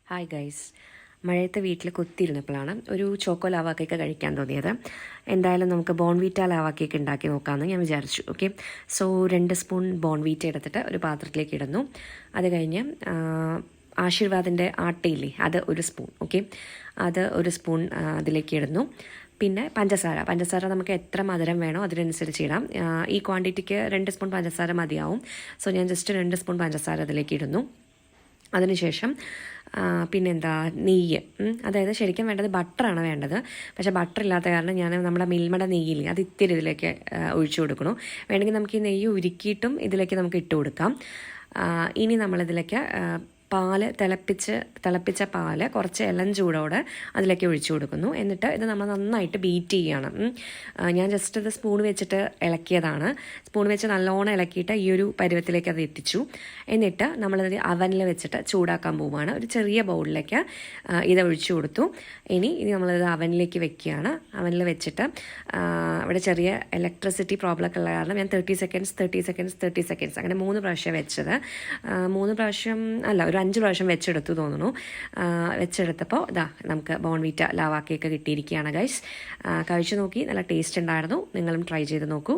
Hi guys, മഴയത്തെ വീട്ടിൽ കുത്തിയിരുന്നപ്പോഴാണ് ഒരു choco lava cake കഴിക്കാൻ തോന്നിയത്. എന്തായാലും നമുക്ക് ബോൺവീറ്റ ലാവാ കേക്ക് ഉണ്ടാക്കി നോക്കാമെന്ന് ഞാൻ വിചാരിച്ചു. ഓക്കെ, സോ 2 സ്പൂൺ ബോൺവീറ്റ എടുത്തിട്ട് ഒരു പാത്രത്തിലേക്ക് ഇടുന്നു. അത് കഴിഞ്ഞ് ആശീർവാദിൻ്റെ ആട്ടയില്ലേ, അത് 1 സ്പൂൺ. ഓക്കെ, അത് 1 സ്പൂൺ അതിലേക്ക് ഇടുന്നു. പിന്നെ പഞ്ചസാര നമുക്ക് എത്ര മധുരം വേണോ അതിനനുസരിച്ച് ഇടാം. ഈ ക്വാണ്ടിറ്റിക്ക് 2 സ്പൂൺ പഞ്ചസാര മതിയാവും. സോ ഞാൻ ജസ്റ്റ് 2 സ്പൂൺ പഞ്ചസാര അതിലേക്ക് ഇടുന്നു. അതിനുശേഷം പിന്നെന്താ, നെയ്യ്. അതായത് ശരിക്കും വേണ്ടത് ബട്ടറാണ് വേണ്ടത്. പക്ഷേ ബട്ടർ ഇല്ലാത്ത കാരണം ഞാൻ നമ്മുടെ മിൽമയുടെ നെയ്യില്ലേ, അത് ഇത്തിരി ഇതിലേക്ക് ഒഴിച്ചു കൊടുക്കണു. വേണമെങ്കിൽ നമുക്ക് ഈ നെയ്യ് ഉരുക്കിയിട്ടും ഇതിലേക്ക് നമുക്ക് ഇട്ട് കൊടുക്കാം. ഇനി നമ്മളിതിലേക്ക് തിളപ്പിച്ച പാല് കുറച്ച് ഇളം ചൂടോടെ അതിലേക്ക് ഒഴിച്ചു കൊടുക്കുന്നു. എന്നിട്ട് ഇത് നമ്മൾ നന്നായിട്ട് ബീറ്റ് ചെയ്യണം. ഞാൻ ജസ്റ്റ് ഇത് സ്പൂൺ വെച്ചിട്ട് ഇളക്കിയതാണ്. സ്പൂൺ വെച്ച് നല്ലോണം ഇളക്കിയിട്ട് ഈ ഒരു പരുവത്തിലേക്ക് അത് എത്തിച്ചു. എന്നിട്ട് നമ്മളിത് അവനിൽ വെച്ചിട്ട് ചൂടാക്കാൻ പോവുകയാണ്. ഒരു ചെറിയ ബൗളിലേക്ക് ഇത് ഒഴിച്ചു കൊടുത്തു. ഇനി നമ്മളിത് അവനിലേക്ക് വെക്കുകയാണ്. അവനിൽ വെച്ചിട്ട് ഇവിടെ ചെറിയ ഇലക്ട്രിസിറ്റി പ്രോബ്ലം ഒക്കെ ഉള്ള കാരണം ഞാൻ 30 സെക്കൻഡ്സ് അങ്ങനെ 3 പ്രാവശ്യം വെച്ചത്. 3 പ്രാവശ്യം അല്ല, ഒരു 5 പ്രാവശ്യം വെച്ചെടുത്തു തോന്നുന്നു. വെച്ചെടുത്തപ്പോൾ നമുക്ക് ബോൺവീറ്റ ലാവാ കേക്ക് കിട്ടിയിരിക്കുകയാണ് ഗൈസ്. കഴിച്ചു നോക്കി, നല്ല ടേസ്റ്റ് ഉണ്ടായിരുന്നു. നിങ്ങളും ട്രൈ ചെയ്ത് നോക്കൂ.